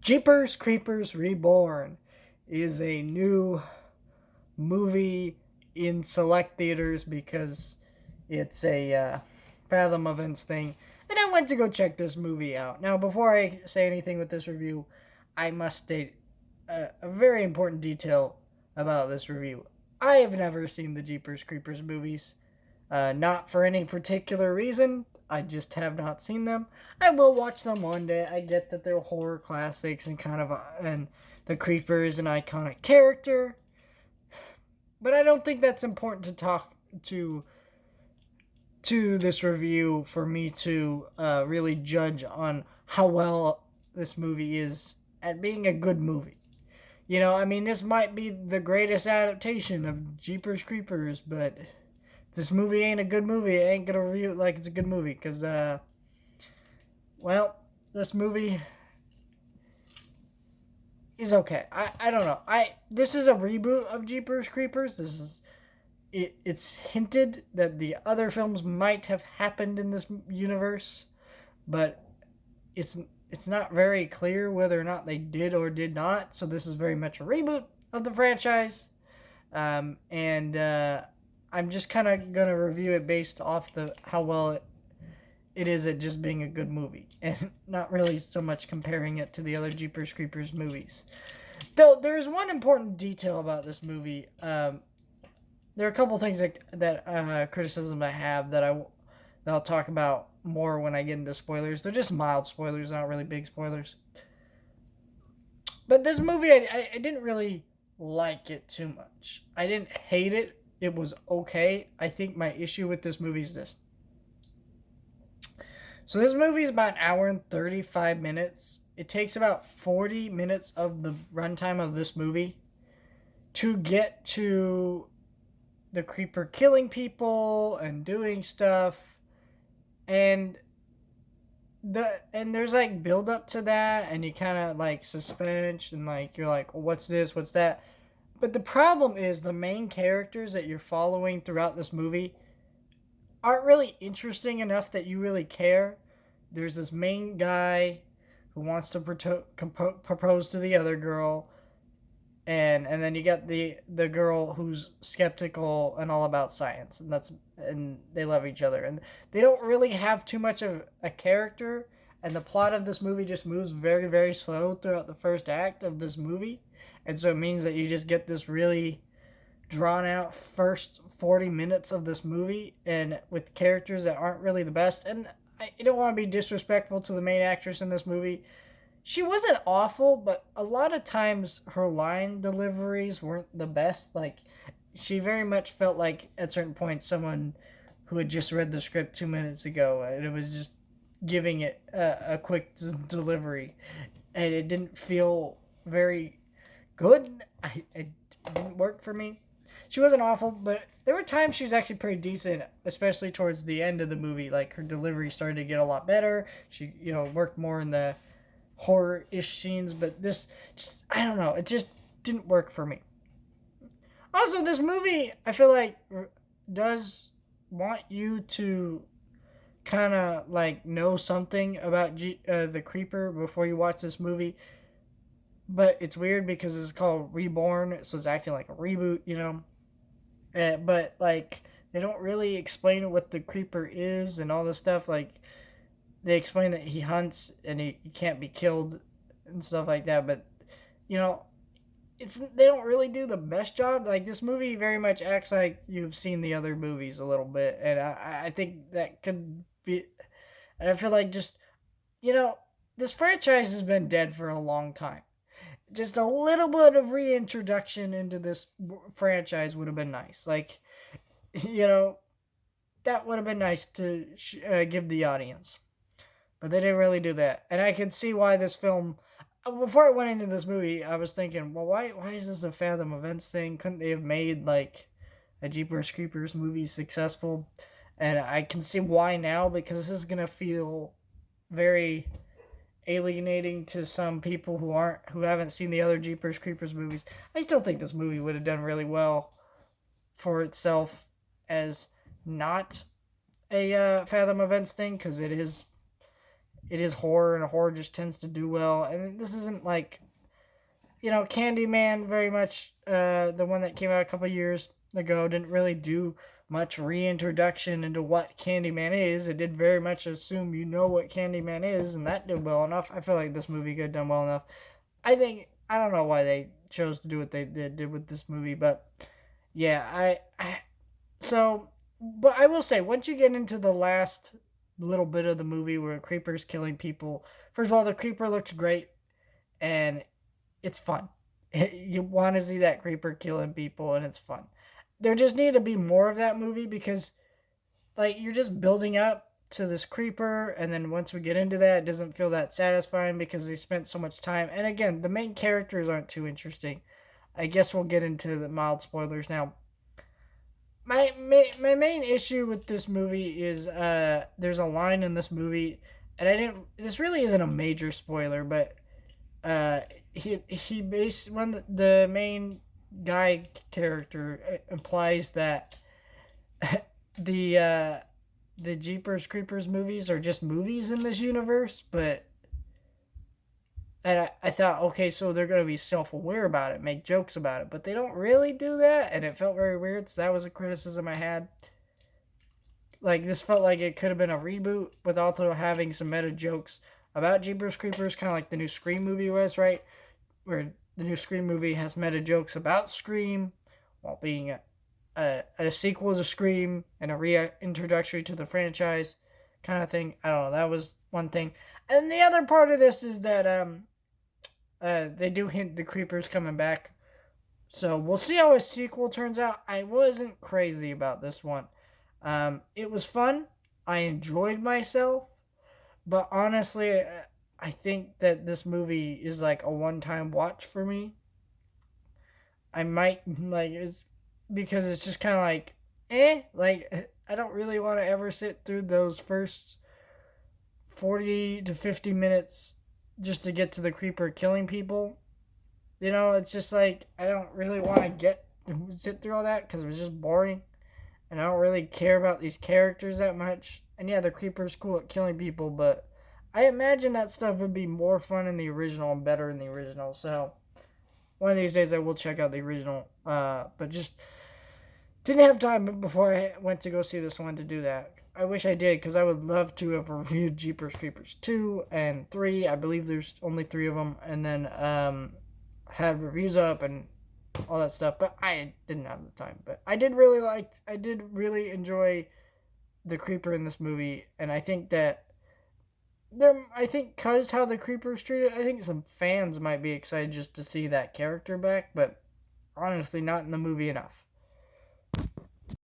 Jeepers Creepers Reborn is a new movie in select theaters because it's a Fathom Events thing. And I went to go check this movie out. Now, before I say anything with this review, I must state a very important detail about this review. I have never seen the Jeepers Creepers movies. Not for any particular reason. I just have not seen them. I will watch them one day. I get that they're horror classics and and the Creeper is an iconic character, but I don't think that's important to talk to this review for me to really judge on how well this movie is at being a good movie. You know, I mean, this might be the greatest adaptation of Jeepers Creepers, but this movie ain't a good movie. I ain't gonna review it like it's a good movie because, well, this movie is okay. I don't know. This is a reboot of Jeepers Creepers. It's hinted that the other films might have happened in this universe, but it's not very clear whether or not they did or did not. So this is very much a reboot of the franchise, and I'm just kind of gonna review it based off the how well it is at just being a good movie, and not really so much comparing it to the other Jeepers Creepers movies. Though there's one important detail about this movie. There are a couple things that criticism I have that I'll talk about more when I get into spoilers. They're just mild spoilers, not really big spoilers. But this movie, I didn't really like it too much. I didn't hate it. It was okay. I think my issue with this movie is this. So this movie is about an hour and 35 minutes. It takes about 40 minutes of the runtime of this movie to get to the Creeper killing people and doing stuff, and there's like build up to that, and you kind of like suspense, and like you're like, well, what's this, what's that. But the problem is the main characters that you're following throughout this movie aren't really interesting enough that you really care. There's this main guy who wants to propose to the other girl, and then you got the girl who's skeptical and all about science, and they love each other, and they don't really have too much of a character, and the plot of this movie just moves very, very slow throughout the first act of this movie, and so it means that you just get this really drawn out first 40 minutes of this movie, and with characters that aren't really the best. And I don't want to be disrespectful to the main actress in this movie. She wasn't awful, but a lot of times her line deliveries weren't the best. Like, she very much felt like at certain points someone who had just read the script 2 minutes ago, and it was just giving it a quick delivery, and it didn't feel very good. It didn't work for me. She wasn't awful, but there were times she was actually pretty decent, especially towards the end of the movie. Like, her delivery started to get a lot better. She, worked more in the horror-ish scenes, but this just, I don't know, it just didn't work for me. Also, this movie, I feel like, does want you to kind of like know something about the Creeper before you watch this movie, but it's weird because it's called Reborn, so it's acting like a reboot. But like, they don't really explain what the Creeper is and all this stuff. Like, they explain that he hunts and he can't be killed and stuff like that, but they don't really do the best job. Like, this movie very much acts like you've seen the other movies a little bit, and I think that could be. And I feel like just this franchise has been dead for a long time. Just a little bit of reintroduction into this franchise would have been nice. Like, that would have been nice to give the audience. But they didn't really do that. And I can see why this film, before I went into this movie, I was thinking, well, why is this a Fathom Events thing? Couldn't they have made, like, a Jeepers Creepers movie successful? And I can see why now, because this is going to feel very alienating to some people who haven't seen the other Jeepers Creepers movies. I still think this movie would have done really well for itself as not a Fathom Events thing, because it is horror, and horror just tends to do well. And this isn't like, Candyman very much, the one that came out a couple years ago, didn't really do much reintroduction into what Candyman is. It did very much assume you know what Candyman is, and that did well enough. I feel like this movie could have done well enough. I don't know why they chose to do what they did with this movie, but yeah, so, but I will say, once you get into the last little bit of the movie where Creeper's killing people, first of all, the Creeper looks great, and it's fun. You want to see that Creeper killing people, and it's fun. There just need to be more of that movie because, like, you're just building up to this Creeper, and then once we get into that, it doesn't feel that satisfying because they spent so much time. And again, the main characters aren't too interesting. I guess we'll get into the mild spoilers now. My main issue with this movie is there's a line in this movie, and I didn't. This really isn't a major spoiler, but uh, he based when the main guy character implies that the uh, the Jeepers Creepers movies are just movies in this universe, but and I thought, okay, so they're going to be self aware about it, make jokes about it, but they don't really do that, and it felt very weird. So that was a criticism I had. Like, this felt like it could have been a reboot, with also having some meta jokes about Jeepers Creepers, kind of like the new Scream movie was, right? Where the new Scream movie has meta jokes about Scream, while being a sequel to Scream and a reintroductory to the franchise kind of thing. I don't know. That was one thing. And the other part of this is that they do hint the Creepers coming back. So we'll see how a sequel turns out. I wasn't crazy about this one. It was fun. I enjoyed myself. But honestly, I think that this movie is like a one-time watch for me. I might, like, it's because it's just kind of like, like, I don't really want to ever sit through those first 40 to 50 minutes just to get to the Creeper killing people. It's just like, I don't really want to sit through all that because it was just boring. And I don't really care about these characters that much. And yeah, the Creeper's cool at killing people, but I imagine that stuff would be more fun in the original and better in the original. So one of these days I will check out the original. But just didn't have time before I went to go see this one to do that. I wish I did, because I would love to have reviewed Jeepers Creepers 2 and 3. I believe there's only 3 of them. And then had reviews up and all that stuff. But I didn't have the time. But I did really enjoy the Creeper in this movie. And I think that because how the Creeper's treated, I think some fans might be excited just to see that character back. But honestly, not in the movie enough.